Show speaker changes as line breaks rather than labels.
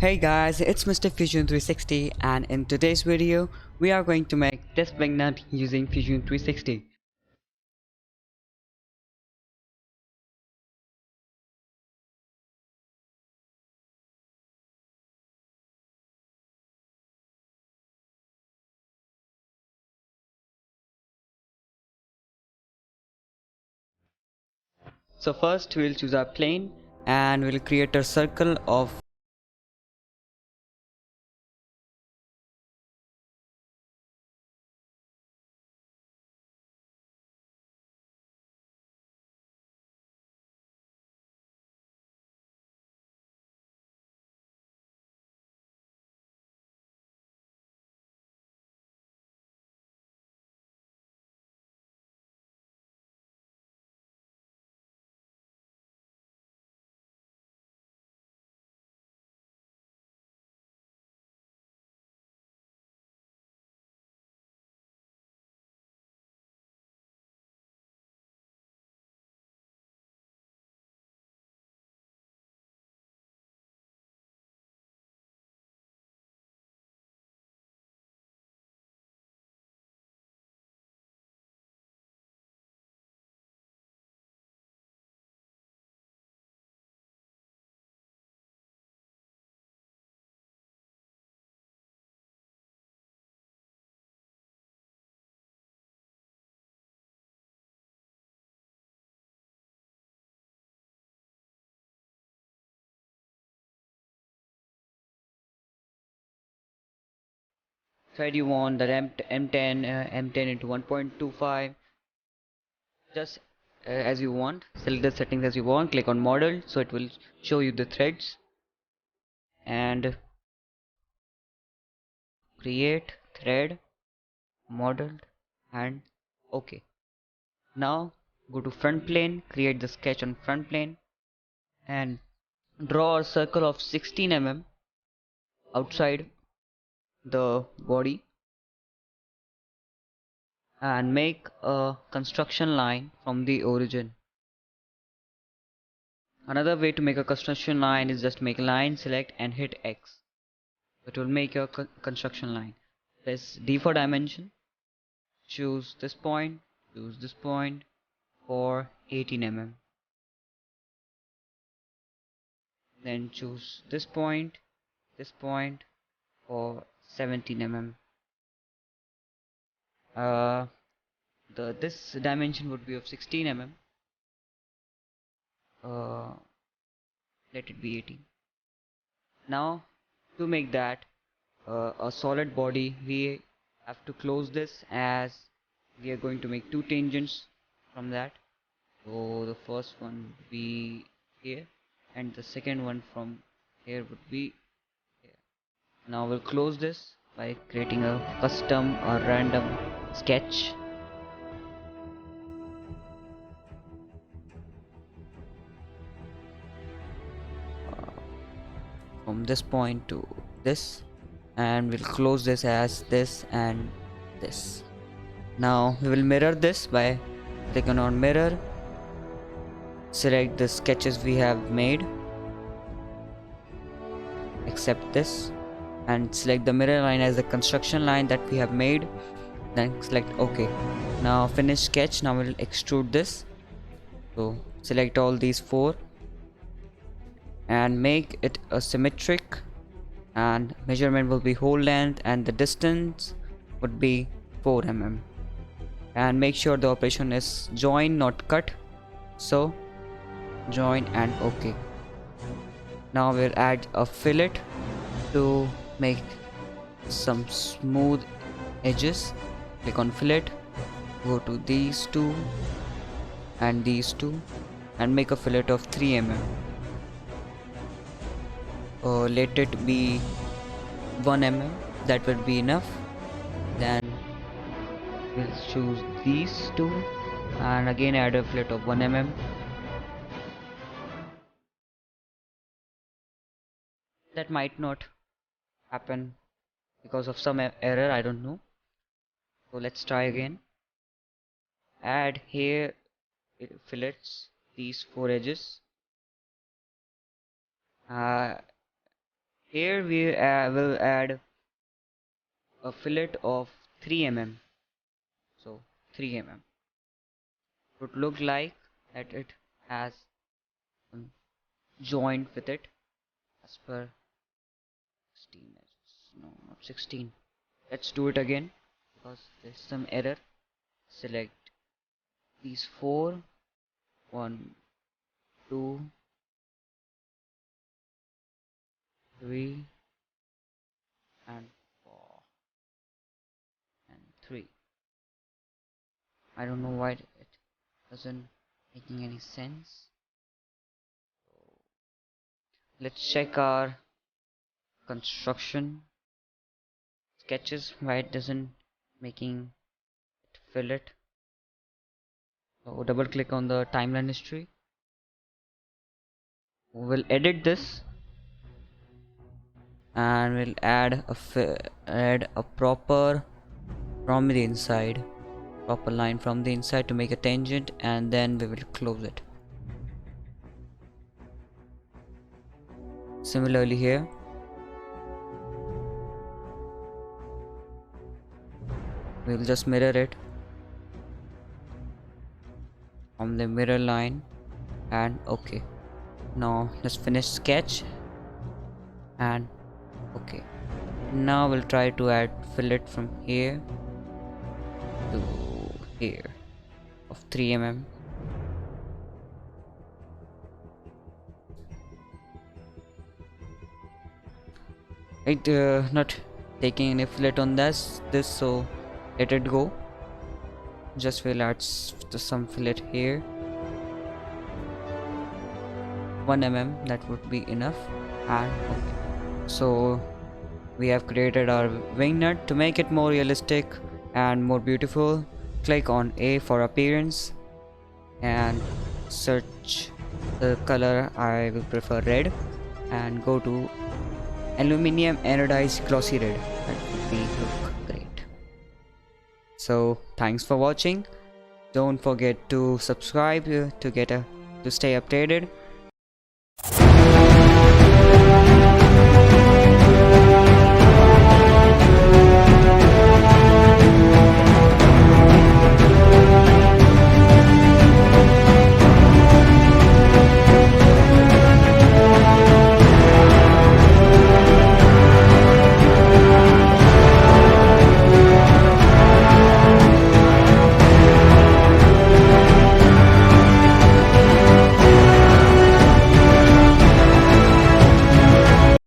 Hey guys, it's Mr.Fusion 360 and in today's video we are going to make this Wingnut using Fusion 360. So first we'll choose our plane and we'll create a circle of thread you want the M10 M10 into 1.25 just as you want. Select the settings as you want, click on model so it will show you the threads and create thread modeled and OK. Now go to front plane, create the sketch on front plane and draw a circle of 16 mm outside the body and make a construction line from the origin. Another way to make a construction line is just make a line, select and hit X. It will make your construction line. Press D for dimension, choose this point for 18 mm. Then choose this point for 17 mm. This dimension would be of 16 mm. Let it be 18. Now to make that a solid body, we have to close this as we are going to make two tangents from that. So the first one would be here and the second one from here would be here. Now we'll close this by creating a custom or random sketch. From this point to this, and we'll close this as this and this. Now we will mirror this by clicking on mirror, select the sketches we have made except this and select the mirror line as the construction line that we have made, then select OK. Now finish sketch. Now we'll extrude this, so select all these four and make it a symmetric, and measurement will be whole length and the distance would be 4 mm, and make sure the operation is join not cut, so join and OK. Now we'll add a fillet to make some smooth edges. Click on fillet, go to these two and these two and make a fillet of 3 mm. Let it be 1 mm, that would be enough. Then we'll choose these two and again add a fillet of 1 mm. That might not happen because of some error, I don't know. So let's try again. Add here fillets, these four edges. Here we will add a fillet of 3 mm. So 3 mm would look like that it has joined with it as per 16. No, not 16. Let's do it again because there's some error. Select these four, 1, 2, 3, and 4, and 3. I don't know why it doesn't making any sense. Let's check our construction sketches why it doesn't making it fillet. So double click on the timeline history. We'll edit this and we'll add a proper from the inside, proper line from the inside to make a tangent, and then we will close it. Similarly here, we will just mirror it from the mirror line, and okay. Now let's finish sketch, and okay. Now we'll try to add fillet from here to here of 3 mm. Right, not taking any fillet on this, so let it go. Just we'll add some fillet here, 1 mm, that would be enough. And okay, so we have created our wingnut. To make it more realistic and more beautiful, click on A for appearance and search the color. I will prefer red, and go to aluminium anodized glossy red. That would look great. So thanks for watching. Don't forget to subscribe to stay updated.